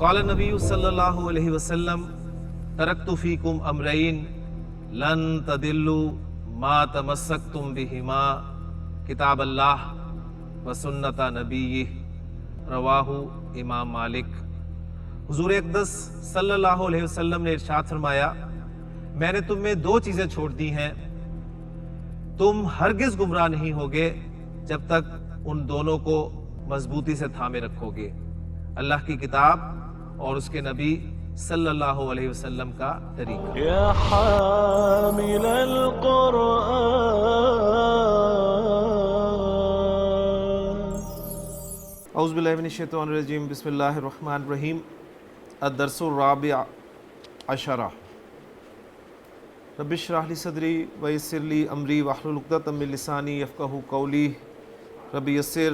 قال نبی صلی اللہ علیہ وسلم ترکت فیکم امرین لن تدلوا ما تمسکتم بہما کتاب اللہ و سنت نبیہ رواہ امام مالک۔ حضور اقدس صلی اللہ علیہ وسلم نے ارشاد فرمایا، میں نے تم میں دو چیزیں چھوڑ دی ہیں، تم ہرگز گمراہ نہیں ہوگے جب تک ان دونوں کو مضبوطی سے تھامے رکھو گے، اللہ کی کتاب اور اس کے نبی صلی اللہ علیہ وسلم کا طریقہ۔ یا حامل القرآن اعوذ باللہ من الشیطان الرجیم، بسم اللہ الرحمن الرحیم۔ الدرس الرابع عشر، رب اشرح لی صدری ویسر لی امری واحلل عقدۃ من لسانی یفقہوا قولی، رب یسر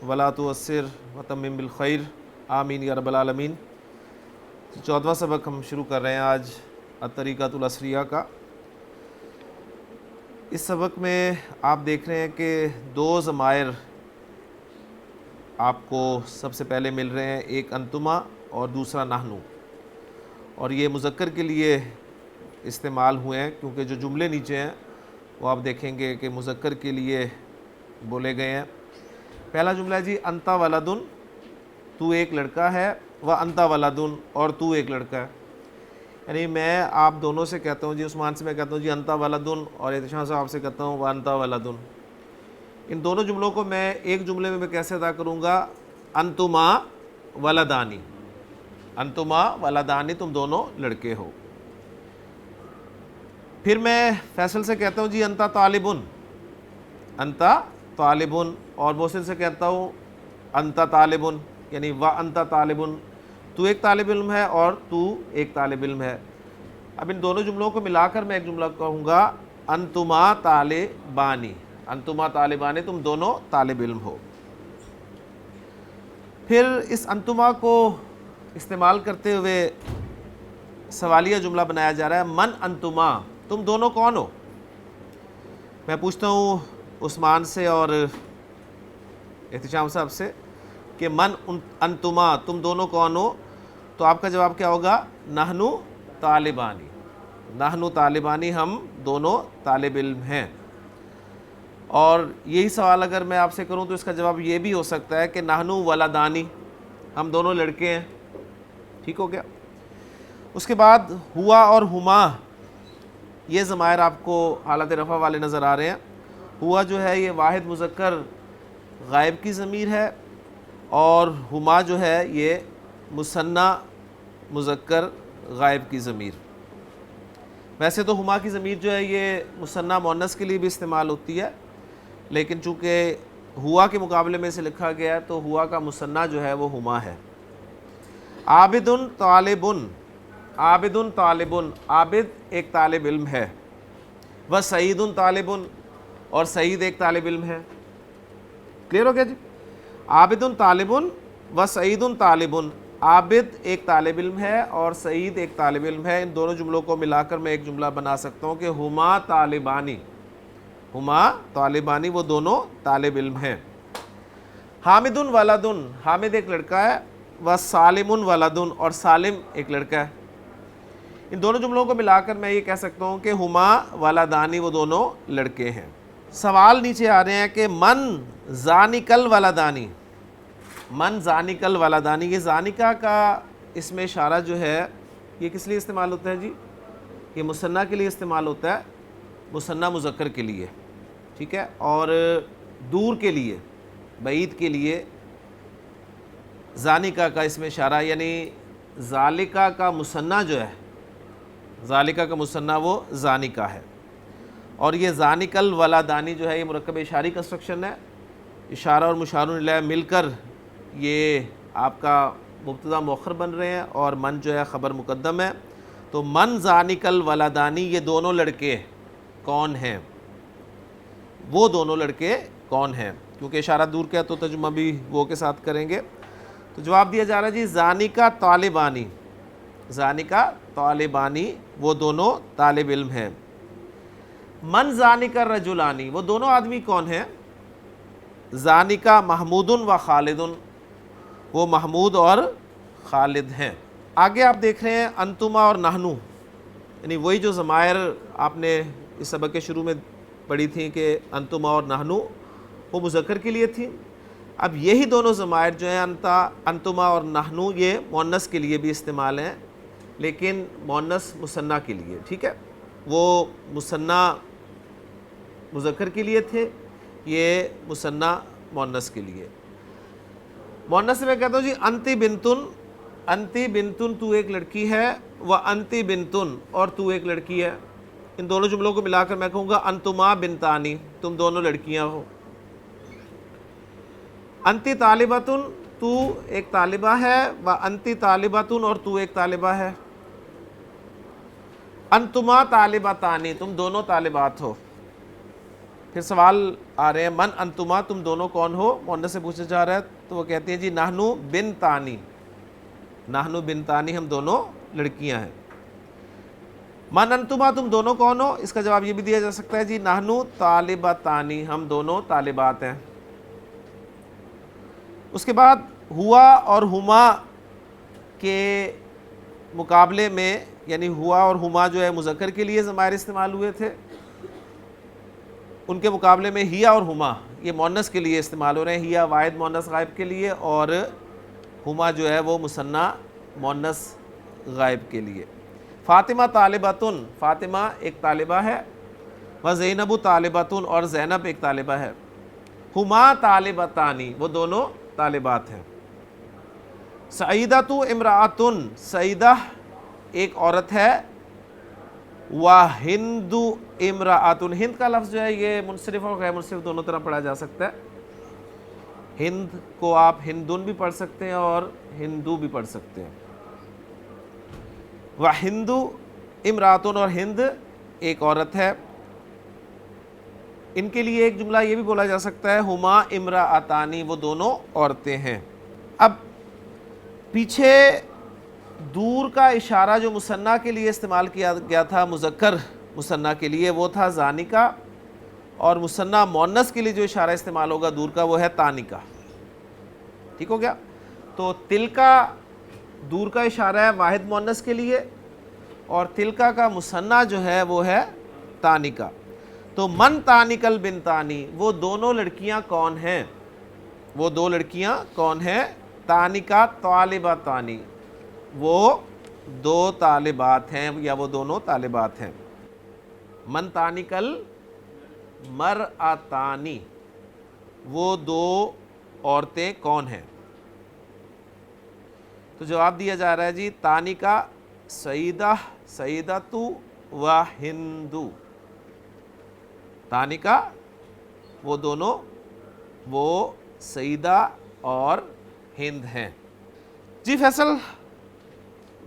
ولا تعسر وتمم بالخیر، آمین یا رب العالمین۔ 14واں سبق ہم شروع کر رہے ہیں آج الطریقۃ العصریہ کا۔ اس سبق میں آپ دیکھ رہے ہیں کہ دو ضمائر آپ کو سب سے پہلے مل رہے ہیں، ایک انتما اور دوسرا نحنو، اور یہ مذکر کے لیے استعمال ہوئے ہیں کیونکہ جو جملے نیچے ہیں وہ آپ دیکھیں گے کہ مذکر کے لیے بولے گئے ہیں۔ پہلا جملہ ہے جی انتا ولدن، تو ایک لڑکا ہے، و انتا ولدن، اور تو ایک لڑکا ہے۔ یعنی میں آپ دونوں سے کہتا ہوں جی، عثمان سے میں کہتا ہوں جی انتا ولدن، اور احتشام صاحب سے کہتا ہوں و انتا ولدن۔ ان دونوں جملوں کو میں ایک جملے میں کیسے ادا کروں گا؟ انتما ولدانی، انتما ولدانی، تم دونوں لڑکے ہو۔ پھر میں فیصل سے کہتا ہوں جی انتا طالبن، انتا طالبن، اور محسن سے کہتا ہوں انتا طالبن، یعنی و انتا طالبن، تو ایک طالب علم ہے اور تو ایک طالب علم ہے۔ اب ان دونوں جملوں کو ملا کر میں ایک جملہ کہوں گا انتما طالبانی، انتما طالبانی، تم دونوں طالب علم ہو۔ پھر اس انتما کو استعمال کرتے ہوئے سوالیہ جملہ بنایا جا رہا ہے، من انتما، تم دونوں کون ہو؟ میں پوچھتا ہوں عثمان سے اور احتشام صاحب سے کہ من انتما، تم دونوں کون ہو؟ تو آپ کا جواب کیا ہوگا؟ نحنو طالبانی، نحنو طالبانی، ہم دونوں طالب علم ہیں۔ اور یہی سوال اگر میں آپ سے کروں تو اس کا جواب یہ بھی ہو سکتا ہے کہ نحنو ولدانی، ہم دونوں لڑکے ہیں۔ ٹھیک ہو گیا؟ اس کے بعد ہوا اور ہما، یہ ضمائر آپ کو حالت رفع والے نظر آ رہے ہیں۔ ہوا جو ہے یہ واحد مذکر غائب کی ضمیر ہے، اور ہما جو ہے یہ مثنی مذکر غائب کی ضمیر۔ ویسے تو ہما کی ضمیر جو ہے یہ مثنی مؤنث کے لیے بھی استعمال ہوتی ہے، لیکن چونکہ ہوا کے مقابلے میں اسے لکھا گیا ہے تو ہوا کا مثنی جو ہے وہ ہما ہے۔ عابدن طالبن، عابدن طالبن، عابد ایک طالب علم ہے۔ و سعیدن طالبن، اور سعید ایک طالب علم ہے۔ کلیئر ہو گیا جی؟ عابدن طالبن و سعیدن طالبن، عابد ایک طالب علم ہے اور سعید ایک طالب علم ہے۔ ان دونوں جملوں کو ملا کر میں ایک جملہ بنا سکتا ہوں کہ ہما طالبانی، ہما طالبانی، وہ دونوں طالب علم ہیں۔ حامدن ولدن، حامد ایک لڑکا ہے، و سالمن ولدن، اور سالم ایک لڑکا ہے۔ ان دونوں جملوں کو ملا کر میں یہ کہہ سکتا ہوں کہ ہما ولدانی، وہ دونوں لڑکے ہیں۔ سوال نیچے آ رہے ہیں کہ من زانکل ولدانی، من زانکل ولدانی، یہ زانکا کا اس میں اشارہ جو ہے یہ کس لیے استعمال ہوتا ہے جی؟ یہ مثنی کے لیے استعمال ہوتا ہے، مثنی مذکر کے لیے، ٹھیک ہے، اور دور کے لیے، بعید کے لیے زانکا کا اس میں اشارہ، یعنی ذالکا کا مثنی جو ہے، ذالکا کا مثنی وہ زانکا ہے، اور یہ زانکل ولدانی جو ہے یہ مرکب اشاری کنسٹرکشن ہے، اشارہ اور مشار الیہ مل کر یہ آپ کا مبتدا مؤخر بن رہے ہیں، اور من جو ہے خبر مقدم ہے۔ تو من زانکل ولدانی، یہ دونوں لڑکے کون ہیں؟ وہ دونوں لڑکے کون ہیں؟ کیونکہ اشارہ دور کا ہے تو ترجمہ بھی وہ کے ساتھ کریں گے۔ تو جواب دیا جا رہا ہے جی زانکا طالبانی، زانکا طالبانی، وہ دونوں طالب علم ہیں۔ من زانکا رجلانی، وہ دونوں آدمی کون ہیں؟ زانکا محمود و خالد، وہ محمود اور خالد ہیں۔ آگے آپ دیکھ رہے ہیں انتما اور نحنو، یعنی وہی جو ضمائر آپ نے اس سبق کے شروع میں پڑھی تھیں کہ انتما اور نحنو وہ مذکر کے لیے تھیں، اب یہی دونوں ضمائر جو ہیں انتما اور نحنو یہ مؤنث کے لیے بھی استعمال ہیں، لیکن مؤنث مثنیٰ کے لیے، ٹھیک ہے، وہ مثنیٰ مذکر کے لیے تھے، یہ مثنیٰ مؤنث کے لیے۔ مؤنث سے میں کہتا ہوں جی انتی بنتن، انتی بنتن تو ایک لڑکی ہے، و انتی بنتن اور تو ایک لڑکی ہے، ان دونوں جملوں کو ملا کر میں کہوں گا انتما بنتانی، تم دونوں لڑکیاں ہو۔ انتی طالبتن تو ایک طالبہ ہے، و انتی طالبتن اور تو ایک طالبہ ہے۔ انتما طالبتانی تم دونوں طالبات ہو۔ پھر سوال آ رہے ہیں من انتما تم دونوں کون ہو، مؤنث سے پوچھا جا رہا ہے، تو وہ کہتے ہیں جی نحنو بنتانی، نحنو بنتانی ہم دونوں لڑکیاں ہیں۔ من انتما تم دونوں کون ہو، اس کا جواب یہ بھی دیا جا سکتا ہے جی نحنو طالبتانی ہم دونوں طالبات ہیں۔ اس کے بعد ہوا اور ہما کے مقابلے میں، یعنی ہوا اور ہما جو ہے مذکر کے لیے ضمائر استعمال ہوئے تھے، ان کے مقابلے میں ہیا اور ہما یہ مؤنث کے لیے استعمال ہو رہے ہیں، ہیا واحد مؤنث غائب کے لیے اور ہما جو ہے وہ مثنیٰ مؤنث غائب کے لیے۔ فاطمہ طالبتن فاطمہ ایک طالبہ ہے، و زینب طالبتن اور زینب ایک طالبہ ہے۔ ہما طالبتانی وہ دونوں طالبات ہیں۔ سعیدۃ امرأۃن سعیدہ ایک عورت ہے، وَہِندُ امرأۃ ہند کا لفظ جو ہے یہ منصرف اور غیر منصرف دونوں طرح پڑھا جا سکتا ہے، ہند کو آپ ہندن بھی پڑھ سکتے ہیں اور ہندو بھی پڑھ سکتے ہیں۔ وَہِندُ امرأۃ اور ہند ایک عورت ہے، ان کے لیے ایک جملہ یہ بھی بولا جا سکتا ہے ہما امرأتانی وہ دونوں عورتیں ہیں۔ اب پیچھے دور کا اشارہ جو مثنیٰ کے لیے استعمال کیا گیا تھا، مذکر مثنیٰ کے لیے، وہ تھا زانی کا، اور مثنیٰ مؤنث کے لیے جو اشارہ استعمال ہوگا دور کا وہ ہے تانی کا، ٹھیک ہو گیا؟ تو تل کا دور کا اشارہ ہے واحد مؤنث کے لیے، اور تلکا کا مثنیٰ جو ہے وہ ہے تانی کا۔ تو من تانکل بنتانی وہ دونوں لڑکیاں کون ہیں، وہ دو لڑکیاں کون ہیں، تانکا طالبتانی وہ دو طالبات ہیں یا وہ دونوں طالبات ہیں۔ من تانکل مرأتانی وہ دو عورتیں کون ہیں، تو جواب دیا جا رہا ہے جی تانکا سعیدہ سعیدۃ و ہندو، تانکا وہ دونوں وہ سعیدہ اور ہند ہیں۔ جی فیصل،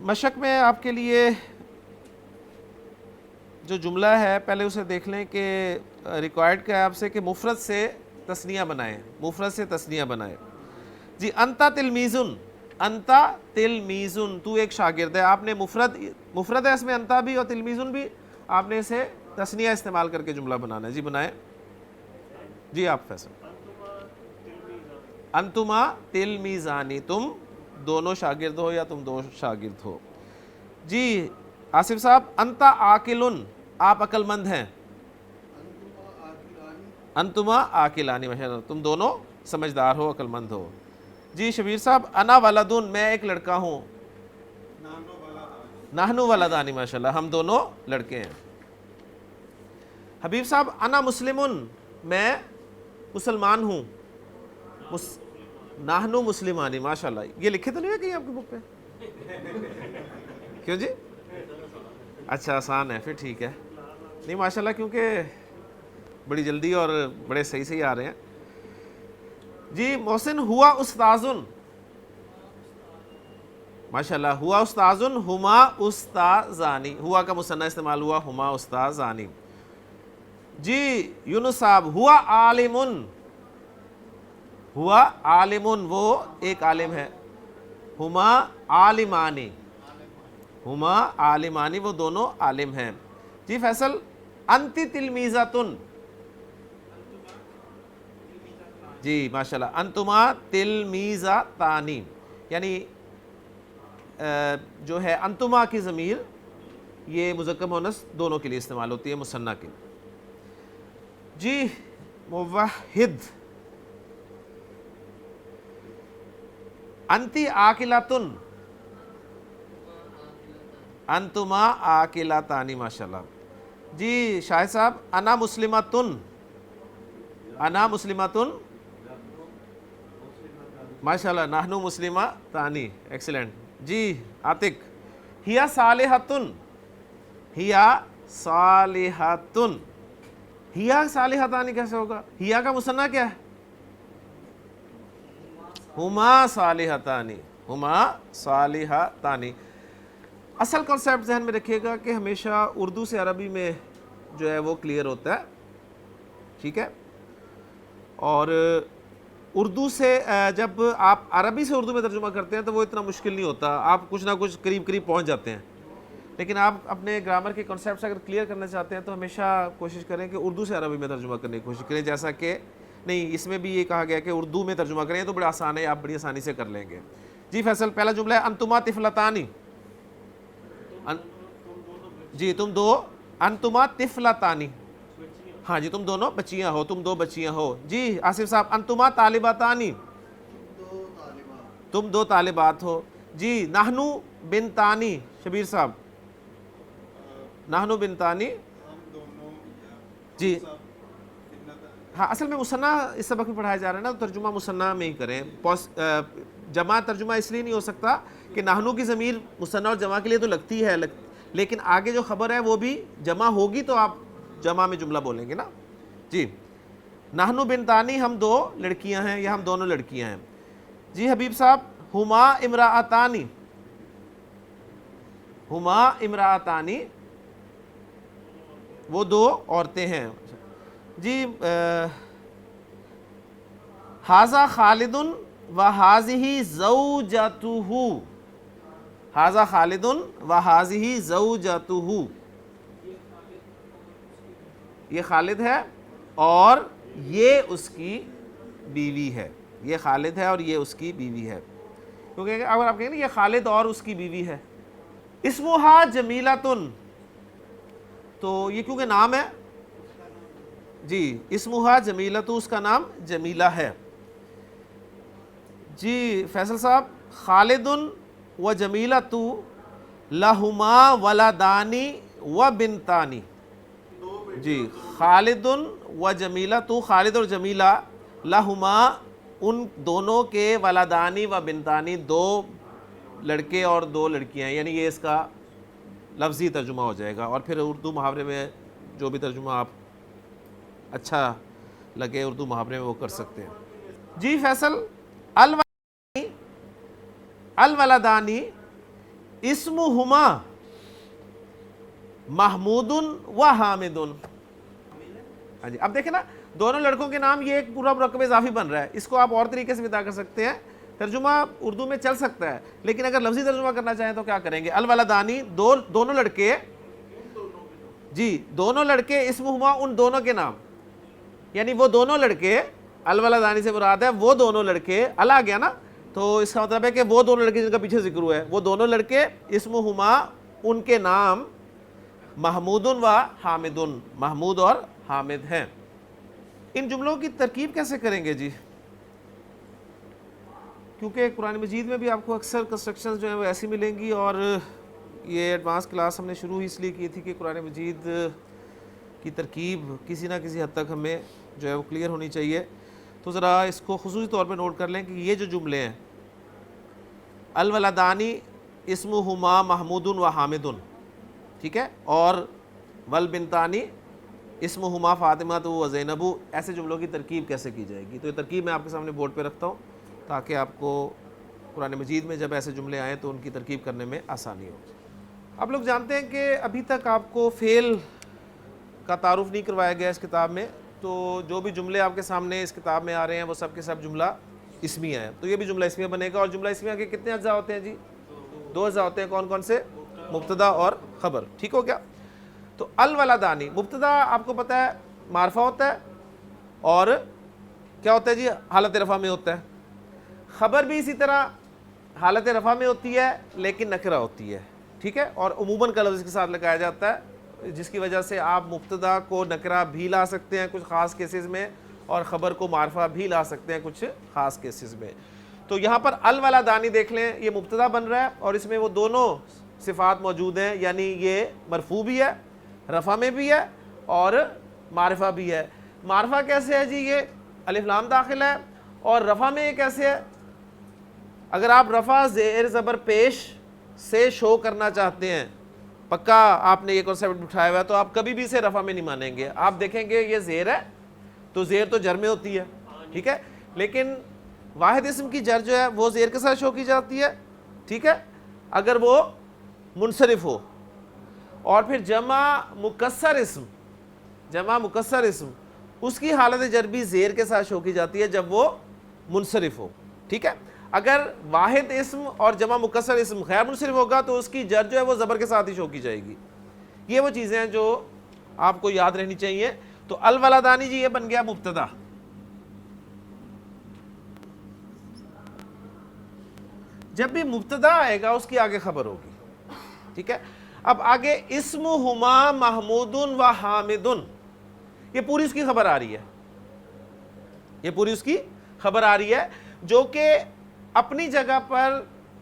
مشق میں آپ کے لیے جو جملہ ہے پہلے اسے دیکھ لیں کہ ریکوائرڈ کیا ہے آپ سے کہ مفرد سے تثنیہ بنائیں، مفرد سے تثنیہ بنائیں۔ جی انتا تلمیذن، انتا تلمیذن تو ایک شاگرد ہے، آپ نے مفرد ہے اس میں انتا بھی اور تلمیذن بھی، آپ نے اسے تثنیہ استعمال کر کے جملہ بنانا ہے۔ جی بنائیں۔ جی آپ فیصل۔ انتما تلمیذانی تم دونوں شاگرد ہو یا تم دو شاگرد ہو۔ جی آصف صاحب، انتا عاقلن آپ عقل مند ہیں، انتما عاقلانی ماشاءاللہ تم دونوں سمجھدار ہو عقل مند ہو۔ جی شبیر صاحب، انا ولدن میں ایک لڑکا ہوں، نحنو ولدانی ماشاءاللہ ہم دونوں لڑکے ہیں۔ حبیب صاحب، انا مسلمن میں مسلمان ہوں، نحنو مسلمانی ماشاءاللہ، یہ لکھے تو نہیں ہے کہیں آپ کی بک پہ؟ کیوں جی؟ اچھا آسان ہے پھر ٹھیک ہے، نہیں ماشاءاللہ کیونکہ بڑی جلدی اور بڑے صحیح صحیح آ رہے ہیں۔ جی محسن، ہوا استاذن ماشاءاللہ، ہوا استاذن ہما استاذانی، ہوا کا مثنیٰ استعمال ہوا ہما استاذانی۔ جی یونس صاحب، ہوا عالمن، ہوا عالمن وہ ایک عالم ہے، ہما عالمانی، ہما عالمانی وہ دونوں عالم ہیں۔ جی فیصل، انتی تلمیذتن، جی ماشاءاللہ انتما تلمیذتانی، یعنی جو ہے انتما کی ضمیر یہ مذکر مؤنث دونوں کے لیے استعمال ہوتی ہے، مثنیٰ کے لیے. جی موحد، انتی آکلاتن، انتما آکلاتانی، ماشاءاللہ. جی شاہد صاحب، انا مسلمتن، انا مسلمتن، ماشاءاللہ. نحنو مسلمتانی، ایکسیلنٹ. جی عاتق، ہیا صالحتن، ہیا صالحتن، ہیا صالحتانی کیسے ہوگا؟ ہیا کا مثنیٰ کیا ہے؟ ہما صالحتانی، ہما صالحتانی. اصل کنسیپٹ ذہن میں رکھیے گا کہ ہمیشہ اردو سے عربی میں جو ہے وہ کلیئر ہوتا ہے، ٹھیک ہے. اور اردو سے جب آپ عربی سے اردو میں ترجمہ کرتے ہیں تو وہ اتنا مشکل نہیں ہوتا، آپ کچھ نہ کچھ قریب قریب پہنچ جاتے ہیں. لیکن آپ اپنے گرامر کے کنسیپٹس اگر کلیئر کرنا چاہتے ہیں تو ہمیشہ کوشش کریں کہ اردو سے عربی میں ترجمہ کرنے کی کوشش کریں. جیسا کہ نہیں، اس میں بھی یہ کہا گیا کہ اردو میں ترجمہ کریں تو بڑا آسان ہے، آپ بڑی آسانی سے کر لیں گے. جی فیصل، پہلا جملہ ہے انتما طفلتانی. جی تم دو، انتما طفلتانی، ہاں جی تم دونوں بچیاں ہو، تم دو بچیاں ہو. جی آصف صاحب، انتما طالباتانی، تم دو طالبات ہو. جی نحنو بنتانی، شبیر صاحب، نحنو بنتانی. جی ہاں، اصل میں مثنیٰ اس سبق میں پڑھایا جا رہا ہے نا، تو ترجمہ مثنیٰ میں ہی کریں. جمع ترجمہ اس لیے نہیں ہو سکتا کہ نحنو کی ضمیر مثنیٰ اور جمع کے لیے تو لگتی ہے، لیکن آگے جو خبر ہے وہ بھی جمع ہوگی تو آپ جمع میں جملہ بولیں گے نا. جی نحنو بنتانی، ہم دو لڑکیاں ہیں یا ہم دونوں لڑکیاں ہیں. جی حبیب صاحب، ہما امرأتانی، ہما امرأتانی، وہ دو عورتیں ہیں. جی ھذا خالد و ھذہ زوجتہ، ھذا خالد و ھذہ زوجتہ، یہ خالد ہے اور یہ اس کی بیوی ہے. یہ خالد ہے اور یہ اس کی بیوی ہے. کیونکہ اگر آپ کہیں نا یہ خالد اور اس کی بیوی ہے. اسمہا جمیلتن، تو یہ کیونکہ نام ہے، جی اسمہا جمیلۃ، اس کا نام جمیلہ ہے. جی فیصل صاحب، خالد و جمیلۃ لہما ولدانی و بنتانی. جی خالد و جمیلۃ، خالد اور جمیلہ، لہما ان دونوں کے، ولدانی و بنتانی دو لڑکے اور دو لڑکیاں، یعنی یہ اس کا لفظی ترجمہ ہو جائے گا. اور پھر اردو محاورے میں جو بھی ترجمہ آپ اچھا لگے اردو محاورے میں وہ کر سکتے ہیں. جی فیصل، الولدانی اسمہما محمود و حامد. ہاں جی اب دیکھیں نا، دونوں لڑکوں کے نام، یہ ایک پورا مرکب اضافی بن رہا ہے. اس کو آپ اور طریقے سے بھی ادا کر سکتے ہیں، ترجمہ اردو میں چل سکتا ہے، لیکن اگر لفظی ترجمہ کرنا چاہیں تو کیا کریں گے؟ الولدانی، دونوں لڑکے، جی دونوں لڑکے، اسمہما ان دونوں کے نام، یعنی وہ دونوں لڑکے، الولدانی سے مراد ہے وہ دونوں لڑکے. ال آ گیا نا، تو اس کا مطلب ہے کہ وہ دونوں لڑکے جن کا پیچھے ذکر ہوا ہے، وہ دونوں لڑکے، اسمہما ان کے نام، محمود و حامد، محمود اور حامد ہیں. ان جملوں کی ترکیب کیسے کریں گے جی؟ کیونکہ قرآن مجید میں بھی آپ کو اکثر کنسٹرکشنز جو ہیں وہ ایسی ملیں گی، اور یہ ایڈوانس کلاس ہم نے شروع اس لیے کی تھی کہ قرآن مجید کی ترکیب کسی نہ کسی حد تک ہمیں جو ہے وہ کلیئر ہونی چاہیے. تو ذرا اس کو خصوصی طور پہ نوٹ کر لیں کہ یہ جو جملے ہیں، الولدانی اسمہما محمود و حامد، ٹھیک ہے، اور والبنتانی اسمہما فاطمہ و زینب، ایسے جملوں کی ترکیب کیسے کی جائے گی؟ تو یہ ترکیب میں آپ کے سامنے بورڈ پہ رکھتا ہوں تاکہ آپ کو قرآن مجید میں جب ایسے جملے آئیں تو ان کی ترکیب کرنے میں آسانی ہو. آپ لوگ جانتے ہیں کہ ابھی تک آپ کو فعل کا تعارف نہیں کروایا گیا اس کتاب میں، تو جو بھی جملے آپ کے سامنے اس کتاب میں آ رہے ہیں وہ سب کے سب جملہ اسمیہ ہے. تو یہ بھی جملہ اسمیہ بنے گا. اور جملہ اسمیہ کے کتنے اجزاء ہوتے ہیں جی؟ 2 اجزاء ہوتے ہیں. کون کون سے؟ مبتدا اور خبر. ٹھیک ہو گیا؟ تو الولدانی، مبتدا آپ کو پتہ ہے معرفہ ہوتا ہے اور کیا ہوتا ہے جی؟ حالت رفع میں ہوتا ہے. خبر بھی اسی طرح حالت رفع میں ہوتی ہے لیکن نکرہ ہوتی ہے، ٹھیک ہے، اور عموماً کا لفظ کے ساتھ لگایا جاتا ہے، جس کی وجہ سے آپ مبتدا کو نکرہ بھی لا سکتے ہیں کچھ خاص کیسز میں، اور خبر کو معرفہ بھی لا سکتے ہیں کچھ خاص کیسز میں۔ تو یہاں پر الولدانی دیکھ لیں، یہ مبتدا بن رہا ہے اور اس میں وہ دونوں صفات موجود ہیں، یعنی یہ مرفوع بھی ہے، رفع میں بھی ہے اور معرفہ بھی ہے۔ معرفہ کیسے ہے جی؟ یہ الف لام داخل ہے، اور رفع میں یہ کیسے ہے؟ اگر آپ رفع زیر زبر پیش سے شو کرنا چاہتے ہیں، پکا آپ نے یہ کنسیپٹ اٹھایا ہوا ہے، تو آپ کبھی بھی اسے رفع میں نہیں مانیں گے۔ آپ دیکھیں گے یہ زیر ہے تو زیر تو جر میں ہوتی ہے، ٹھیک ہے، لیکن واحد اسم کی جر جو ہے وہ زیر کے ساتھ شو کی جاتی ہے، ٹھیک ہے، اگر وہ منصرف ہو۔ اور پھر جمع مکسر اسم اس کی حالت جر بھی زیر کے ساتھ شو کی جاتی ہے جب وہ منصرف ہو، ٹھیک ہے۔ اگر واحد اسم اور جمع مکسر اسم غیر منصرف ہوگا تو اس کی جر جو ہے وہ زبر کے ساتھ ہی شو کی جائے گی۔ یہ وہ چیزیں ہیں جو آپ کو یاد رہنی چاہیے۔ تو الولدانی جی یہ بن گیا مبتدا۔ جب بھی مبتدا آئے گا اس کی آگے خبر ہوگی، ٹھیک ہے۔ اب آگے اسمہما محمود و حامد، یہ پوری اس کی خبر آ رہی ہے، یہ پوری اس کی خبر آ رہی ہے، جو کہ اپنی جگہ پر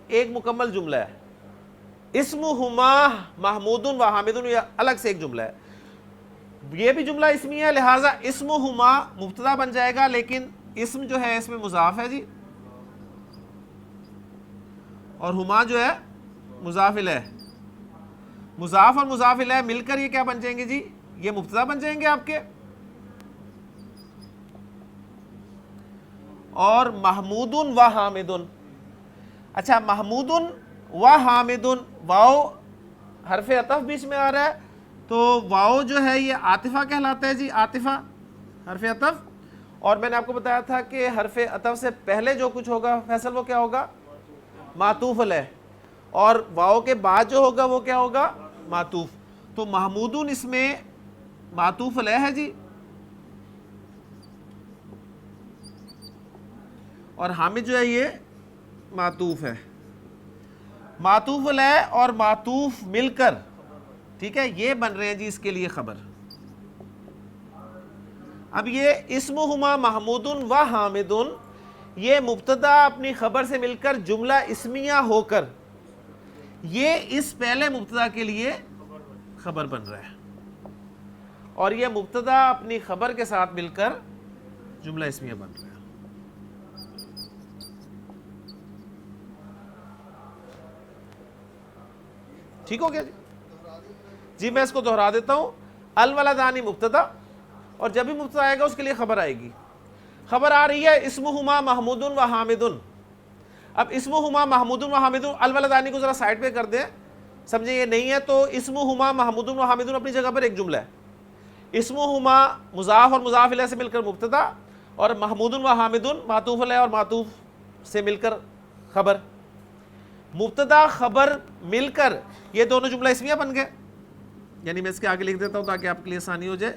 ایک مکمل جملہ ہے۔ اسمہما محمود و حامد یہ الگ سے ایک جملہ ہے، یہ بھی جملہ اسمی ہے، لہٰذا اسمہما مبتدا بن جائے گا، لیکن اسم جو ہے اس میں مضاف ہے جی، اور ہما جو ہے مضاف الیہ، مضاف اور مضاف الیہ مل کر یہ کیا بن جائیں گے جی؟ یہ مبتدا بن جائیں گے آپ کے۔ اور محمود و حامد، اچھا محمود و حامد، واو حرف عطف بیچ میں آ رہا ہے، تو واو جو ہے یہ عاطفہ کہلاتا ہے جی، عاطفہ حرف عطف، اور میں نے آپ کو بتایا تھا کہ حرف عطف سے پہلے جو کچھ ہوگا فیصل وہ کیا ہوگا؟ معطوف علیہ، اور واو کے بعد جو ہوگا وہ کیا ہوگا؟ معطوف۔ تو محمودن اس میں معطوف علیہ ہے جی، اور حامد جو ہے یہ معطوف ہے۔ معطوف علیہ اور معطوف مل کر، ٹھیک ہے، یہ بن رہے ہیں جی اس کے لیے خبر۔ اب یہ اسمہما محمود و حامد، یہ مبتدا اپنی خبر سے مل کر جملہ اسمیہ ہو کر یہ اس پہلے مبتدا کے لیے خبر بن رہا ہے، اور یہ مبتدا اپنی خبر کے ساتھ مل کر جملہ اسمیہ بن رہا ہے۔ ٹھیک ہو گیا جی؟ میں اس کو دہرا دیتا ہوں۔ الولدانی مبتدا، اور جب بھی مبتدا آئے گا اس کے لیے خبر آئے گی۔ خبر آ رہی ہے اسمہما محمود و حامد۔ اب اسمہما محمود و حامد، الولدانی کو ذرا سائڈ پہ کر دیں، سمجھیں یہ نہیں ہے تو اسمہما محمود و حامد اپنی جگہ پر ایک جملہ ہے۔ اسمہما مضاف اور مضاف الیہ سے مل کر مبتدا، اور محمود و حامد معطوف علیہ اور معطوف سے مل کر خبر۔ مبتدا خبر مل کر یہ دونوں جملہ اسمیہ بن گئے، یعنی میں اس کے آگے لکھ دیتا ہوں تاکہ آپ کے لیے آسانی ہو جائے۔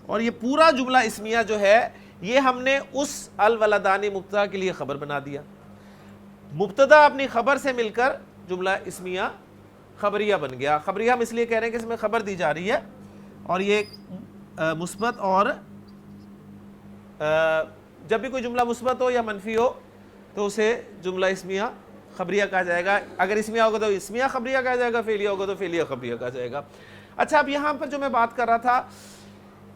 اور یہ پورا جملہ اسمیہ جو ہے یہ ہم نے اس الولدانی مبتدا کے لیے خبر بنا دیا۔ مبتدا اپنی خبر سے مل کر جملہ اسمیہ خبریہ بن گیا۔ خبریہ ہم اس لیے کہہ رہے ہیں کہ اس میں خبر دی جا رہی ہے، اور یہ مثبت، اور جب بھی کوئی جملہ مثبت ہو یا منفی ہو تو اسے جملہ اسمیہ خبریہ کہا جائے گا۔ اگر اسمیہ ہوگا تو اسمیہ خبریہ کہا جائے گا، فعلیہ ہوگا تو فعلیہ خبریہ کہا جائے گا۔ اچھا، اب یہاں پر جو میں بات کر رہا تھا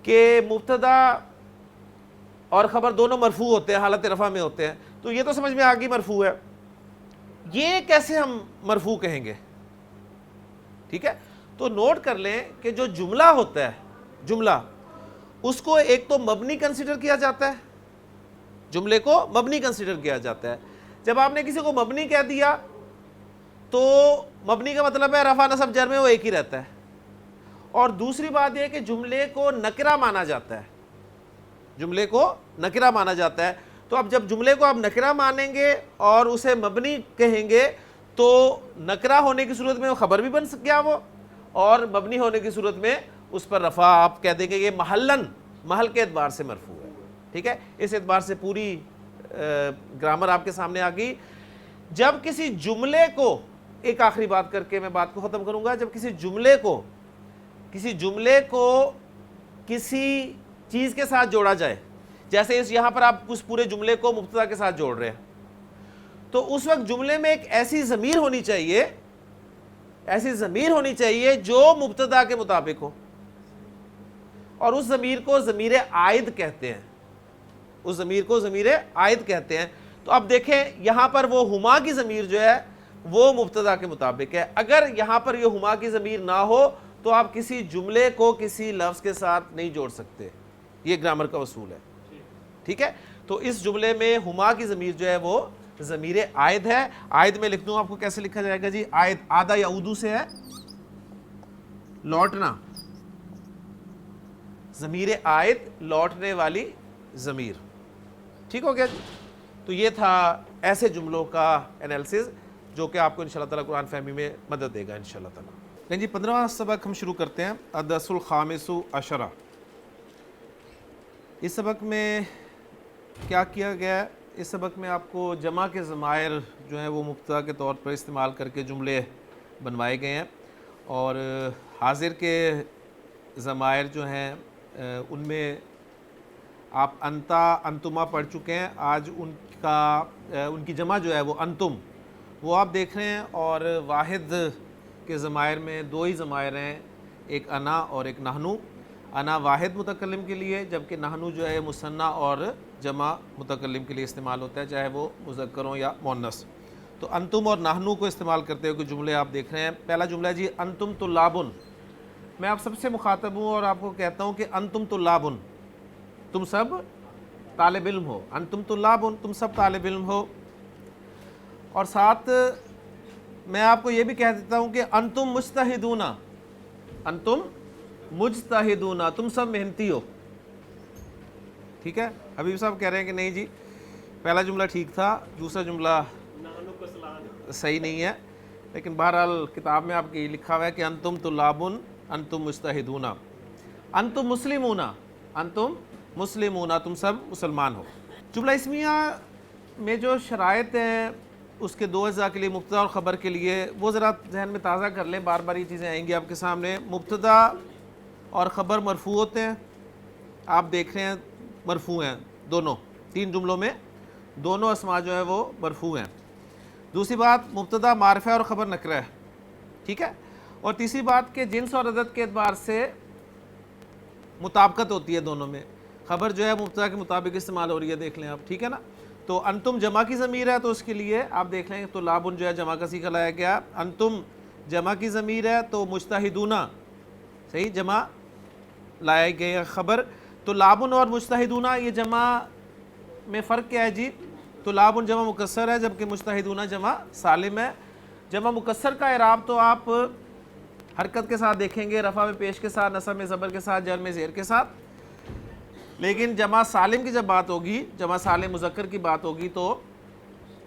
کہ مبتدا اور خبر دونوں مرفوع ہوتے ہیں، حالت رفع میں ہوتے ہیں، تو یہ تو سمجھ میں آگئی مرفوع ہے۔ یہ کیسے ہم مرفوع کہیں گے؟ ٹھیک ہے، تو نوٹ کر لیں کہ جو جملہ ہوتا ہے، جملہ اس کو ایک تو مبنی کنسیڈر کیا جاتا ہے، جملے کو مبنی کنسیڈر کیا جاتا ہے۔ جب آپ نے کسی کو مبنی کہہ دیا تو مبنی کا مطلب ہے رفع نصب جر میں وہ ایک ہی رہتا ہے، اور دوسری بات یہ کہ جملے کو نکرہ مانا جاتا ہے، جملے کو نکرہ مانا جاتا ہے۔ تو اب جب جملے کو آپ نکرہ مانیں گے اور اسے مبنی کہیں گے تو نکرہ ہونے کی صورت میں وہ خبر بھی بن گیا وہ، اور مبنی ہونے کی صورت میں اس پر رفع آپ کہہ دیں گے یہ محلن، محل کے اعتبار سے مرفوع ہے۔ ٹھیک ہے، اس اعتبار سے پوری گرامر آپ کے سامنے آ گئی۔ جب کسی جملے کو، ایک آخری بات کر کے میں بات کو ختم کروں گا، جب کسی جملے کو کسی چیز کے ساتھ جوڑا جائے، جیسے یہاں پر آپ اس پورے جملے کو مبتدا کے ساتھ جوڑ رہے ہیں، تو اس وقت جملے میں ایک ایسی ضمیر ہونی چاہیے جو مبتدا کے مطابق ہو، اور اس ضمیر کو ضمیر عائد کہتے ہیں، تو اب دیکھیں یہاں پر وہ ہما کی ضمیر جو ہے وہ مبتدا کے مطابق ہے. اگر یہاں پر یہ ہما کی ضمیر نہ ہو تو آپ کسی جملے کو کسی لفظ کے ساتھ نہیں جوڑ سکتے. یہ گرامر کا اصول ہے. ٹھیک ہے, تو اس جملے میں ہما کی ضمیر جو ہے وہ ضمیر عائد ہے. عائد میں لکھ دوں آپ کو کیسے لکھا جائے گا جی. عائد آدھا یا اودو سے ہے لوٹنا, ضمیر عائد لوٹنے والی ضمیر. ٹھیک ہو گیا جی. تو یہ تھا ایسے جملوں کا انالیسز جو کہ آپ کو انشاءاللہ تعالیٰ قرآن فہمی میں مدد دے گا انشاءاللہ تعالیٰ. جی 15واں سبق ہم شروع کرتے ہیں, الدرس الخامس عشرہ. اس سبق میں کیا کیا گیا ہے؟ اس سبق میں آپ کو جمع کے ضمائر جو ہیں وہ مبتدا کے طور پر استعمال کر کے جملے بنوائے گئے ہیں, اور حاضر کے ضمائر جو ہیں ان میں آپ انتا انتما پڑھ چکے ہیں. آج ان کی جمع جو ہے وہ انتم, وہ آپ دیکھ رہے ہیں. اور واحد کے ضمائر میں دو ہی ضمائر ہیں, ایک انا اور ایک نحنو. انا واحد متکلم کے لیے, جبکہ نحنو جو ہے مثنیٰ اور جمع متکلم کے لیے استعمال ہوتا ہے, چاہے وہ مذکر ہو یا مؤنث. تو انتم اور نحنو کو استعمال کرتے ہوئے جملے آپ دیکھ رہے ہیں. پہلا جملہ ہے جی انتم طلابن. میں آپ سب سے مخاطب ہوں اور آپ کو کہتا ہوں کہ انتم طلابن, تم سب طالب علم ہو. انتم طلابن, تم سب طالب علم ہو. اور ساتھ میں آپ کو یہ بھی کہہ دیتا ہوں کہ انتم مجتہدون, انتم مجتہدون, تم سب محنتی ہو. ٹھیک ہے, حبیب صاحب کہہ رہے ہیں کہ نہیں جی پہلا جملہ ٹھیک تھا, دوسرا جملہ صحیح نہیں ہے. لیکن بہرحال کتاب میں آپ کی لکھا ہوا ہے کہ انتم طلابن انتم مجتہدون. انتم مسلمون, انتم مسلمون, تم سب مسلمان ہو. جملہ اسمیہ میں جو شرائط ہیں اس کے دو اجزاء کے لیے, مبتدا اور خبر کے لیے, وہ ذرا ذہن میں تازہ کر لیں. بار بار یہ چیزیں آئیں گی آپ کے سامنے. مبتدا اور خبر مرفوع ہوتے ہیں, آپ دیکھ رہے ہیں مرفوع ہیں دونوں, تین جملوں میں دونوں اسماء جو ہے وہ مرفوع ہیں. دوسری بات مبتدا معرفہ اور خبر نکرہ ہے. ٹھیک ہے. اور تیسری بات کہ جنس اور عدد کے اعتبار سے مطابقت ہوتی ہے دونوں میں. خبر جو ہے مبتدا کے مطابق استعمال ہو رہی ہے, دیکھ لیں آپ. ٹھیک ہے نا. تو انتم جمع کی ضمیر ہے تو اس کے لیے آپ دیکھ لیں تو لابن جو ہے جمع کا صیغہ لایا گیا. انتم جمع کی ضمیر ہے تو مجتہدون صحیح جمع لایا گیا خبر. تو لابن اور مجتہدون یہ جمع میں فرق کیا ہے جی؟ تو لابن جمع مکسر ہے جبکہ مجتہدون جمع سالم ہے. جمع مکسر کا اعراب تو آپ حرکت کے ساتھ دیکھیں گے, رفع میں پیش کے ساتھ, نصب میں زبر کے ساتھ, جر میں زیر کے ساتھ. لیکن جمع سالم کی جب بات ہوگی, جمع سالم مذکر کی بات ہوگی تو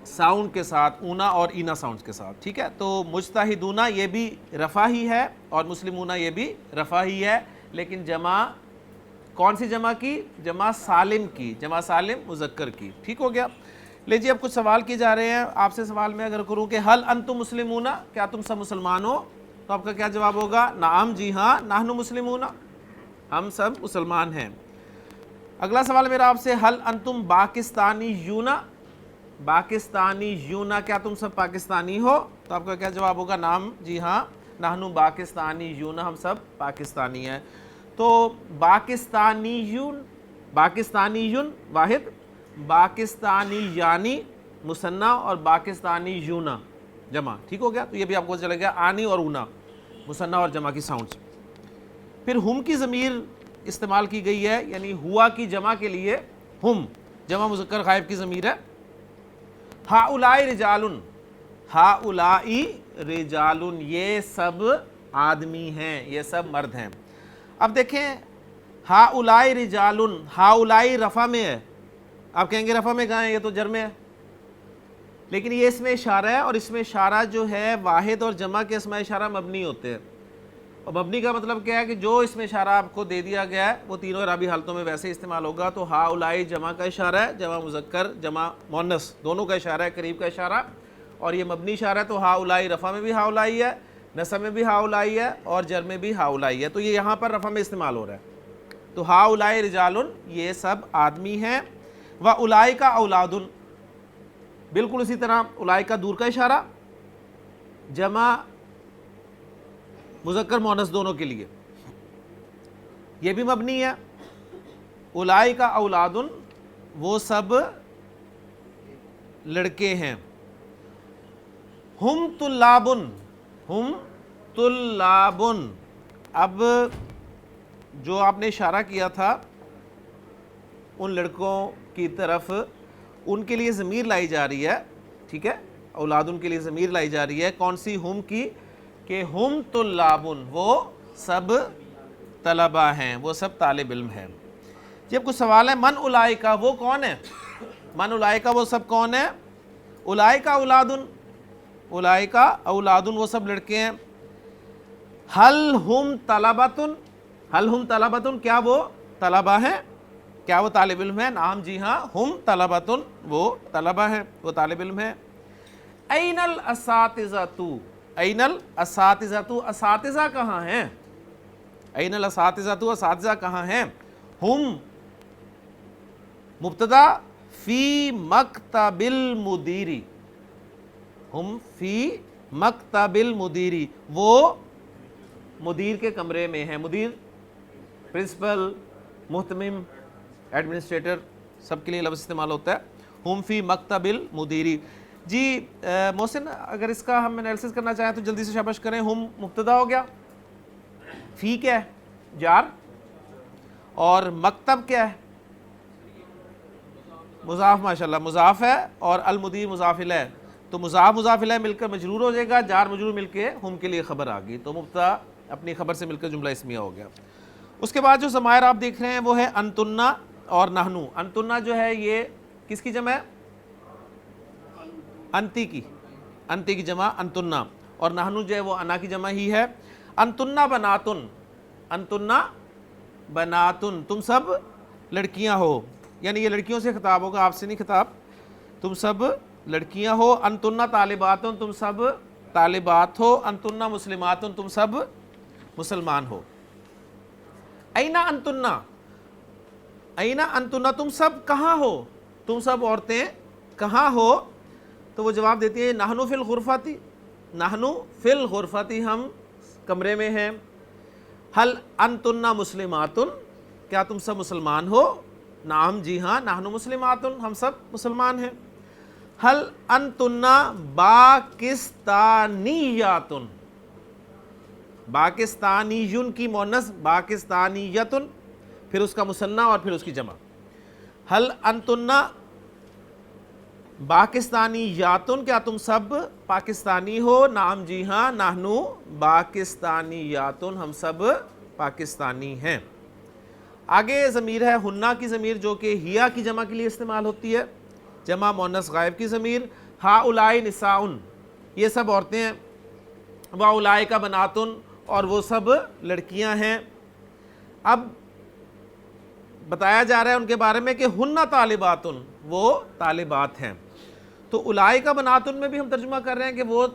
ساؤنڈ کے ساتھ, اونا اور اینا ساؤنڈ کے ساتھ. ٹھیک ہے. تو مجتہدون یہ بھی رفع ہی ہے اور مسلمون یہ بھی رفع ہی ہے, لیکن جمع کون سی جمع کی؟ جمع سالم کی, جمع سالم مذکر کی. ٹھیک ہو گیا. لے جی اب کچھ سوال کیے جا رہے ہیں آپ سے. سوال میں اگر کروں کہ حل انتم مسلمون, کیا تم سب مسلمان ہو, تو آپ کا کیا جواب ہوگا؟ نعم جی ہاں, نحن مسلمون, ہم سب مسلمان ہیں. اگلا سوال میرا آپ سے, حل انتم پاکستانیون, پاکستانیون, کیا تم سب پاکستانی ہو, تو آپ کا کیا جواب ہوگا؟ نعم جی ہاں, نحن پاکستانیون, ہم سب پاکستانی ہیں. تو پاکستانیون, پاکستانیون واحد, پاکستانیانی مثنیٰ اور پاکستانیون جمع. ٹھیک ہو گیا. تو یہ بھی آپ کو چلے گیا آنی اور اونا مثنیٰ اور جمع کی ساؤنڈز. پھر ہم کی ضمیر استعمال کی گئی ہے, یعنی ہوا کی جمع کے لیے ہم جمع مذکر غائب کی ضمیر ہے. ہاؤلائی رجالن, ہاؤلائی رجالن, یہ سب آدمی ہیں, یہ سب مرد ہیں. اب دیکھیں ہاؤلائی رجالن, ہاؤلائی رفع میں ہے, آپ کہیں گے رفع میں کہاں ہے, یہ تو جر میں ہے. لیکن یہ اس میں اشارہ ہے, اور اس میں اشارہ جو ہے واحد اور جمع کے اسماء اشارہ مبنی ہوتے ہیں. اور مبنی کا مطلب کیا ہے کہ جو اس میں اشارہ آپ کو دے دیا گیا ہے وہ تینوں اعرابی حالتوں میں ویسے استعمال ہوگا. تو ہاؤلائی جمع کا اشارہ ہے, جمع مذکر جمع مؤنث دونوں کا اشارہ ہے, قریب کا اشارہ. اور یہ مبنی اشارہ ہے تو ہا اولائی رفع میں بھی ہا اولائی ہے، نصب میں بھی ہا اولائی ہے اور جر میں بھی ہا اولائی ہے، تو یہ یہاں پر رفع میں استعمال ہو رہا ہے۔ تو ہا اولائی رجال، یہ سب آدمی ہیں، و اولائی کا اولاد، بالکل اسی طرح اولائی کا دور کا اشارہ، جمع مذکر مؤنث دونوں کے لیے، یہ بھی مبنی ہے۔ اولائی کا اولاد، وہ سب لڑکے ہیں۔ ہم طلاب، ہم طلاب، اب جو آپ نے اشارہ کیا تھا ان لڑکوں کی طرف، ان کے لیے ضمیر لائی جا رہی ہے، ٹھیک ہے، اولاد ان کے لیے ضمیر لائی جا رہی ہے، کون سی؟ ہم کی، کہ ہم طلاب، وہ سب طلبہ ہیں، وہ سب طالب علم ہیں۔ جب کچھ سوال ہے من اولئک، وہ کون ہے؟ من اولئک، وہ سب کون ہے؟ اولئک اولاد، اولئک اولاد، وہ سب لڑکے ہیں۔ حل ہم طلبۃ، حل ہم طلبۃ، کیا وہ طلبہ ہیں؟ کیا وہ طالب علم ہیں؟ نعم، جی ہاں، ہم طلبۃ، وہ طلبہ ہیں، وہ طالب علم ہیں۔ این الاساتذۃ، این الاساتذۃ، اساتذہ کہاں ہیں؟ این الاساتذۃ، اساتذہ کہاں ہیں؟ ہم مبتدا، فی مکتب المدیری، ہم فی مکتب المدیری، وہ مدیر کے کمرے میں ہیں۔ مدیر، پرنسپل، محتمم، ایڈمنسٹریٹر، سب کے لیے لفظ استعمال ہوتا ہے، ہم فی مکتب المدیری۔ جی محسن، اگر اس کا ہم انالیسس کرنا چاہیں تو جلدی سے شاباش کریں۔ ہم مبتدا ہو گیا، فی کیا ہے؟ جار، اور مکتب کیا ہے؟ مضاف، ماشاءاللہ مضاف ہے، اور المدیر مضاف الیہ، تو مضاف مضاف الیہ مل کر مجرور ہو جائے گا، جار مجرور مل کے ہم کے لیے خبر آ گئی، تو مبتدا اپنی خبر سے مل کر جملہ اسمیہ ہو گیا۔ اس کے بعد جو ضمائر آپ دیکھ رہے ہیں وہ ہے انتنا اور نحنو۔ انتنا جو ہے یہ کس کی جمع ہے؟ انتی کی، انتی کی جمع انتنا، اور نحنو جو ہے وہ انا کی جمع ہی ہے۔ انتنا بناتن، انتنا بناتن، تم سب لڑکیاں ہو، یعنی یہ لڑکیوں سے خطاب ہوگا، آپ سے نہیں خطاب، تم سب لڑکیاں ہو۔ انتنا طالباتن، تم سب طالبات ہو۔ انتنا مسلماتن، تم سب مسلمان ہو۔ اینا انتنا، اینا انتنا، تم سب کہاں ہو؟ تم سب عورتیں کہاں ہو؟ تو وہ جواب دیتی ہیں نحنو فی الغرفۃ، نحنو فی الغرفۃ، ہم کمرے میں ہیں۔ حل انتنا مسلماتن، کیا تم سب مسلمان ہو؟ نعم، جی ہاں، نحنو مسلماتن، ہم سب مسلمان ہیں۔ حل انتنا پاکستانیاتن، پاکستانیون کی مؤنث پاکستانیتن، پھر اس کا مثنی اور پھر اس کی جمع۔ حل انتنا پاکستانیاتن، کیا تم سب پاکستانی ہو؟ نعم، جی ہاں، نحنو پاکستانیاتن، ہم سب پاکستانی ہیں۔ آگے ضمیر ہے ہنہ کی ضمیر، جو کہ ہیا کی جمع کے لیے استعمال ہوتی ہے، جمع مؤنث غائب کی ضمیر۔ ہؤلاء نساء، یہ سب عورتیں ہیں۔ واولئک بناتن، اور وہ سب لڑکیاں ہیں۔ اب بتایا جا رہا ہے ان کے بارے میں کہ ہنہ طالباتن، وہ طالبات ہیں۔ تو اولئک بناتن میں بھی ہم ترجمہ کر رہے ہیں کہ وہ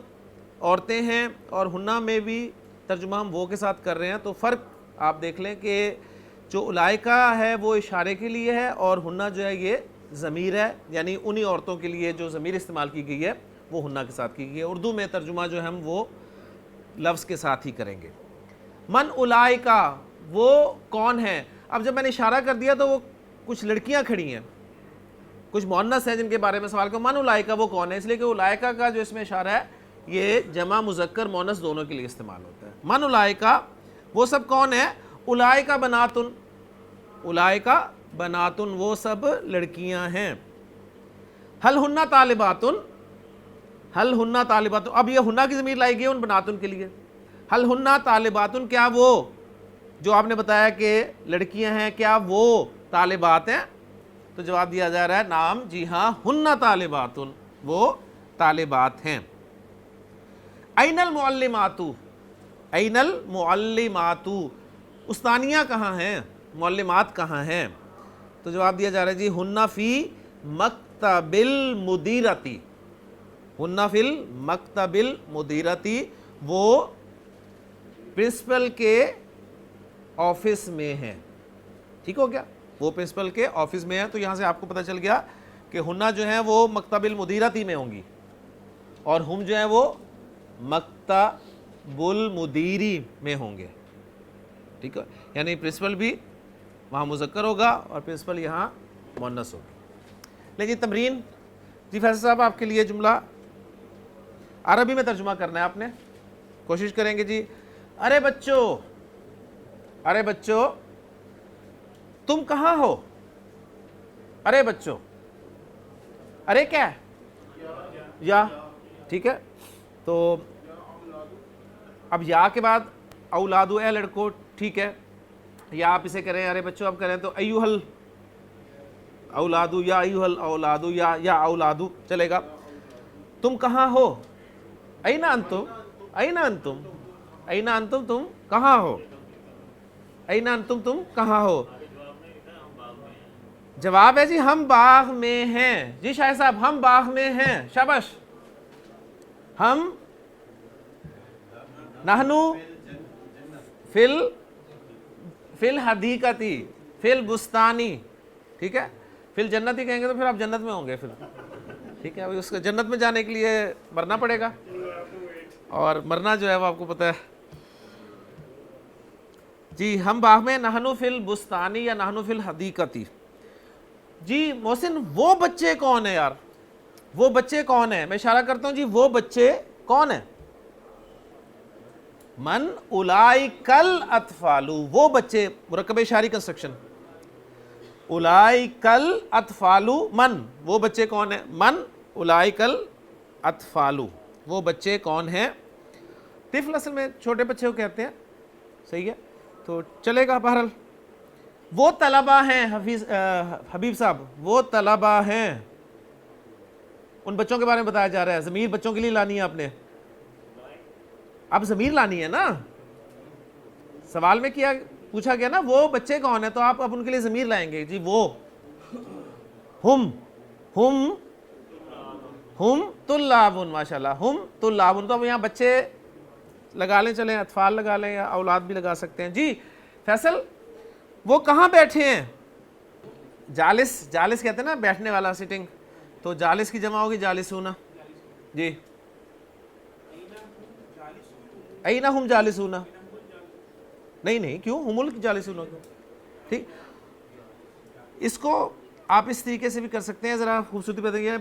عورتیں ہیں، اور ہنہ میں بھی ترجمہ ہم وہ کے ساتھ کر رہے ہیں، تو فرق آپ دیکھ لیں کہ جو اولئک ہے وہ اشارے کے لیے ہے، اور ہنہ جو ہے یہ ضمیر ہے، یعنی انہی عورتوں کے لیے جو ضمیر استعمال کی گئی ہے وہ ہنہ کے ساتھ کی گئی ہے۔ اردو میں ترجمہ جو ہے ہم وہ لفظ کے ساتھ ہی کریں گے۔ من اولئک، وہ کون ہیں؟ اب جب میں نے اشارہ کر دیا تو وہ کچھ لڑکیاں کھڑی ہیں، کچھ مؤنث ہیں جن کے بارے میں سوال کرو، من اولئک وہ کون ہے؟ اس لیے کہ اولئک کا جو اس میں اشارہ ہے یہ جمع مذکر مؤنث دونوں کے لیے استعمال ہوتا ہے۔ من اولئک، وہ سب کون ہیں؟ اولئک بناتن، اولئک بناتن، وہ سب لڑکیاں ہیں۔ حل ہنہ طالباتن، حل ہنہ طالباتن، اب یہ ہنہ کی ضمیر لائی گئی ہے ان بناتن کے لیے۔ حل ہنہ طالباتن، کیا وہ جو آپ نے بتایا کہ لڑکیاں ہیں کیا وہ طالبات ہیں؟ تو جواب دیا جا رہا ہے نعم، جی ہاں، ہنہ طالباتن، وہ طالبات ہیں۔ این المعلمات، این المعلمات، استانیہ کہاں ہیں؟ معلمات کہاں ہیں؟ تو جواب دیا جا رہا ہے جی ہنہ فی مکتب المدیرتی، ہن فی المکتب المدیرتی، وہ پرنسپل کے آفس میں ہیں. ٹھیک ہو گیا، وہ پرنسپل کے آفس میں ہیں. تو یہاں سے آپ کو پتہ چل گیا کہ ہنہ جو ہیں وہ مکتب المدیرتی میں ہوں گی اور ہم جو ہیں وہ مکتب المدیری میں ہوں گے. ٹھیک ہے، یعنی پرنسپل بھی وہاں مذکر ہوگا اور پرنسپل یہاں مؤنث ہوگا. لیکن تمرین، جی فیصل صاحب آپ کے لیے جملہ عربی میں ترجمہ کرنا ہے آپ نے. کوشش کریں گے جی. ارے بچوں، ارے بچوں تم کہاں ہو؟ ارے بچوں، ارے کیا ہے؟ یا. ٹھیک ہے، تو اب یا کے بعد اولادو، اے لڑکو. ٹھیک ہے، یا آپ اسے کریں ارے بچوں اب کریں تو ایوہل اولادو یا ایوہل اولادو یا اولادو چلے گا. تم کہاں ہو؟ این انتم، این انتم، این انتم تم کہاں ہو؟ این انتم تم کہاں ہو؟ جواب ہے جی ہم باغ میں ہیں. جی شاہ صاحب ہم باغ میں ہیں، شاباش. ہم نحنو فی الحدیقتی فی البستانی. ٹھیک ہے، فی الجنتی کہیں گے تو پھر آپ جنت میں ہوں گے پھر. ٹھیک ہے، اس کو جنت میں جانے کے لیے مرنا پڑے گا، اور مرنا جو ہے وہ آپ کو پتہ ہے. جی ہم باغ میں، نحنو فی البستانی یا نحنو فی الحدیقتی. جی محسن وہ بچے کون ہیں یار؟ وہ بچے کون ہیں؟ میں اشارہ کرتا ہوں جی وہ بچے کون ہیں؟ من اولئک الاطفال، وہ بچے، مرکب اشاری کنسٹرکشن. اولئک الاطفال من، وہ بچے کون ہیں؟ من اولئک الاطفال، وہ بچے کون ہیں؟ طفل اصل میں چھوٹے بچے کو کہتے ہیں. صحیح ہے، تو چلے گا. بہرحال وہ طلبہ ہیں حبیب صاحب، وہ طلبہ ہیں. ان بچوں کے بارے میں بتایا جا رہا ہے. ضمیر بچوں کے لیے لانی ہے آپ نے. اب ضمیر لانی ہے نا، سوال میں کیا پوچھا گیا نا وہ بچے کون ہیں، تو آپ اب ان کے لیے ضمیر لائیں گے. جی وہ ہم طلاب، ماشاءاللہ ہم طلاب. تو اب یہاں بچے لگا لیں، چلیں اطفال لگا لیں یا اولاد بھی لگا سکتے ہیں. جی فیصل وہ کہاں بیٹھے ہیں؟ جالس، جالس کہتے ہیں نا بیٹھنے والا، سٹنگ. تو جالس کی جمع ہوگی جالسونا. جی این ہم جالسونا. نہیں کیوں ہم الجالسون. ٹھیک، اس کو آپ اس طریقے سے بھی کر سکتے ہیں، ذرا خوبصورتی پیدا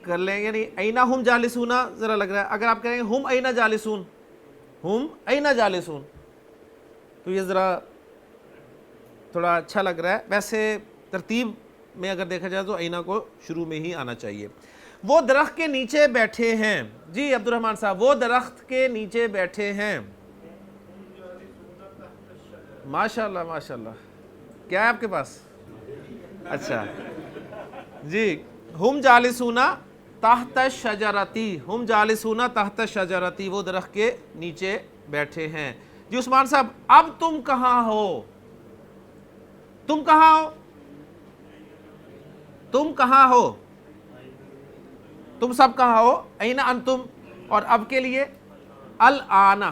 کر لیں. یعنی اینا ہم جالسونا ذرا لگ رہا ہے. اگر آپ کہیں گے ہم اینا جالسون، ہم اینا جالسون، تو یہ ذرا تھوڑا اچھا لگ رہا ہے. ویسے ترتیب میں اگر دیکھا جائے تو اینا کو شروع میں ہی آنا چاہیے. وہ درخت کے نیچے بیٹھے ہیں. جی عبد الرحمن صاحب وہ درخت کے نیچے بیٹھے ہیں. ماشاءاللہ ماشاءاللہ. کیا ہے آپ کے پاس؟ اچھا جی ہم جالسونا تحت الشجرتی، ہم جالسونا تحت الشجرتی، وہ درخت کے نیچے بیٹھے ہیں. جی عثمان صاحب اب تم کہاں ہو؟ تم کہاں ہو؟ تم کہاں ہو؟ تم سب کہاں ہو؟ این انتم. اور اب کے لیے الآنا.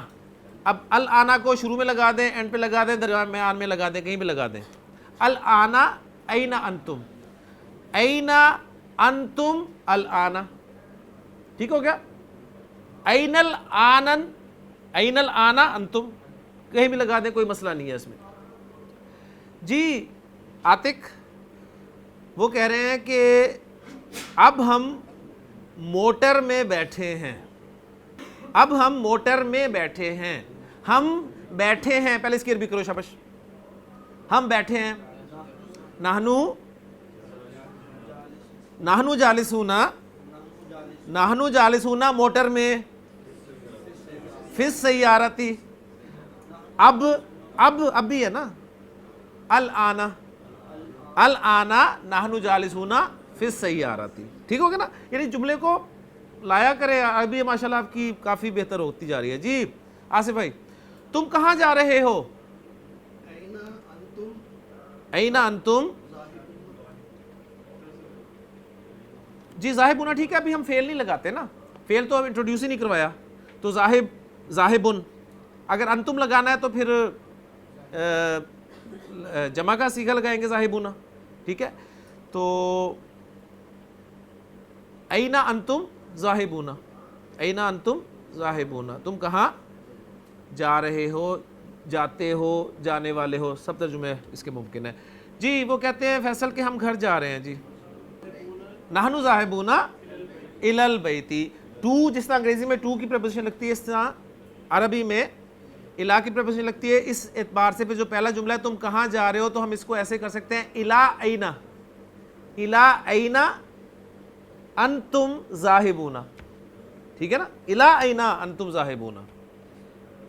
اب الآنا کو شروع میں لگا دیں، اینڈ پہ لگا دیں، درمیان میں لگا دیں، کہیں بھی لگا دیں. الآنا این انتم، این انتم الآنا. ٹھیک ہو گیا؟ این الآن، این الآنا انتم، کہیں بھی لگا دیں، کوئی مسئلہ نہیں ہے اس میں. جی عاتق وہ کہہ رہے ہیں کہ اب ہم موٹر میں بیٹھے ہیں. اب ہم موٹر میں بیٹھے ہیں. ہم بیٹھے ہیں، پہلے اس کی عربی کرو شاباش. ہم بیٹھے ہیں. نحنو جالسونا، نحنو جالسونا موٹر میں، فی السیارتی. اب بھی ہے نا، الآنا، الآنا نحنو جالسونا فی السیارتی. ٹھیک ہوگا نا؟ یعنی جملے کو لایا کرے. ابھی ماشاءاللہ آپ کی کافی بہتر ہوتی جا رہی ہے. جی آصف بھائی تم کہاں جا رہے ہو؟ این انتم. جی ذاہب ہونا ٹھیک ہے، ابھی ہم فعل نہیں لگاتے نا. فعل تو اب انٹروڈیوس ہی نہیں کروایا. تو ذاہب ذاہبن. اگر انتم لگانا ہے تو پھر جمع کا صیغہ لگائیں گے ذاہبون. ٹھیک ہے. تو اینا انتم ذاہبون. اینا انتم ذاہبون. تم کہاں جا رہے ہو, جاتے ہو, جانے والے ہو, سب ترجمے اس کے ممکن ہے. جی وہ کہتے ہیں فیصل کہ ہم گھر جا رہے ہیں. جی نحن ذاہبون الی البیت. ٹو جس طرح انگریزی میں ٹو کی پریپوزیشن لگتی ہے, اس طرح عربی میں الا کی پریپوزیشن لگتی ہے. اس اعتبار سے پھر جو پہلا جملہ ہے تم کہاں جا رہے ہو, تو ہم اس کو ایسے کر سکتے ہیں الا اینا. الا اینا انتم ذاہبون. ٹھیک ہے نا, الا اینا انتم ذاہبون,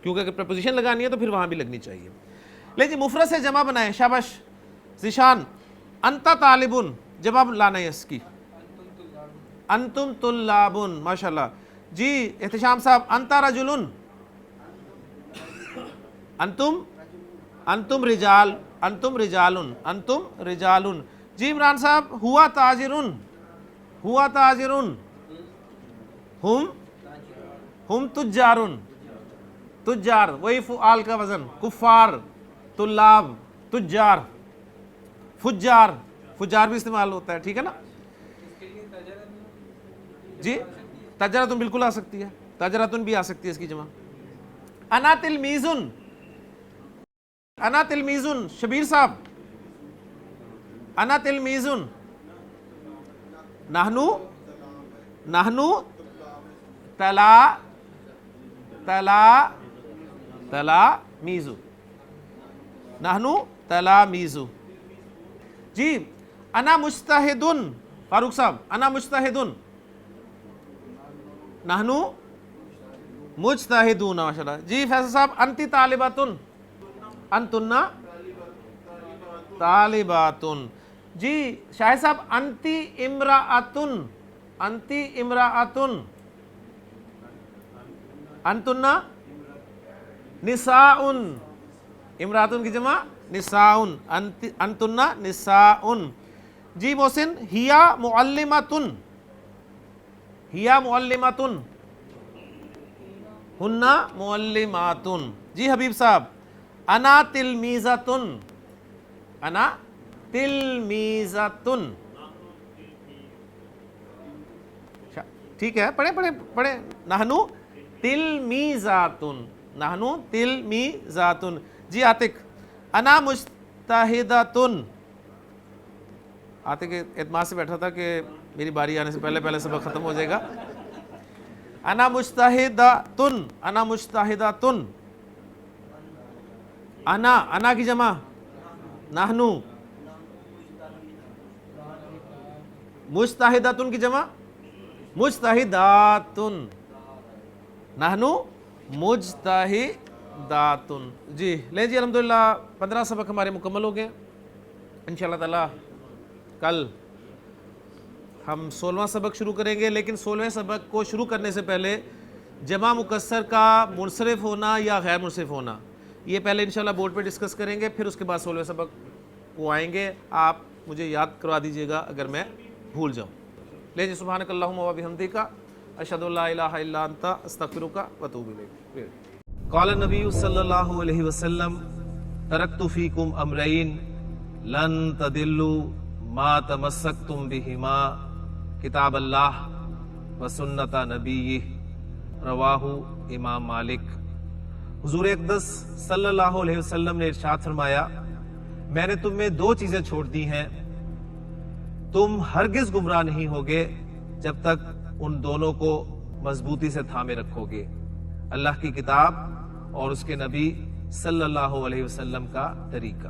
کیونکہ اگر پریپوزیشن لگانی ہے تو پھر وہاں بھی لگنی چاہیے. لے جی مفرد سے جمع بنائیں. شاباش ذیشان. انت طالبن, جواب لانا ہے اس کی. انتم طلابن. ماشاءاللہ. جی احتشام صاحب انت رجلن. انتم رجال. انتم رجالن. انتم رجالن. جی عمران صاحب ہوا تاجرن. ہوا تاجرن. ہم تجارن. تجار وہی فعال کا وزن. کفار, طلاب, تجار, فجار. فجار بھی استعمال ہوتا ہے. ٹھیک ہے نا. جی تجراتن بالکل آ سکتی ہے. تجراتن بھی آ سکتی ہے اس کی جمع. انا تلمیذن. انا تلمیذن. شبیر صاحب انا تلمیذن. نحنو تلامیذ. نحنو تلامیذ. جی انا مجتہدن. فاروق صاحب انا مجتہدن. نحنو مجتہدون. ماشاءاللہ. جی فیصل صاحب انتی طالباتن. انتن طالباتن. جی شاہد صاحب انتی امرأتن. انتی امرأتن. انتن نساء. امرأتن کی جمع نساء. انتن نساء. جی محسن ہیا معلمتن. ہیا معلمتن. ہن معلماتن. جی حبیب صاحب انا تلمیذتن. انا تلمیذتن. ٹھیک ہے, پڑھیں. نحنو تلمیذاتن. نحنو تلمیذاتن. جی عاتق انا مجتہداتن. عاتق اعتماد سے بیٹھا تھا کہ میری باری آنے سے پہلے سبق ختم ہو جائے گا. انا مجتہداتن. انا مجتہداتن. انا کی جمع نحنو. مجتہداتن کی جمع مجتہداتن. نحنو مجتہداتن. جی لیں جی الحمدللہ 15 سبق ہمارے مکمل ہو گئے. انشاءاللہ تعالی کل ہم 16واں سبق شروع کریں گے. لیکن 16ویں سبق کو شروع کرنے سے پہلے جمع مکسر کا منصرف ہونا یا غیر منصرف ہونا یہ پہلے انشاءاللہ بورڈ پہ ڈسکس کریں گے. پھر اس کے بعد 16ویں سبق کو آئیں گے. آپ مجھے یاد کروا دیجئے گا اگر میں بھول جاؤں. لے جی سبحانک اللہم و بحمدک اشہد ان لا الہ الا انت استغفرک و اتوب الیک. قال النبی صلی اللہ علیہ وسلم ترکت فیکم امرین لن تضلوا ما تمسکتم بہما کتاب اللہ و سنت نبیہ. رواہ امام مالک. حضور اقدس صلی اللہ علیہ وسلم نے ارشاد فرمایا میں نے تم میں 2 چیزیں چھوڑ دی ہیں, تم ہرگز گمراہ نہیں ہوگے جب تک ان دونوں کو مضبوطی سے تھامے رکھو گے, اللہ کی کتاب اور اس کے نبی صلی اللہ علیہ وسلم کا طریقہ.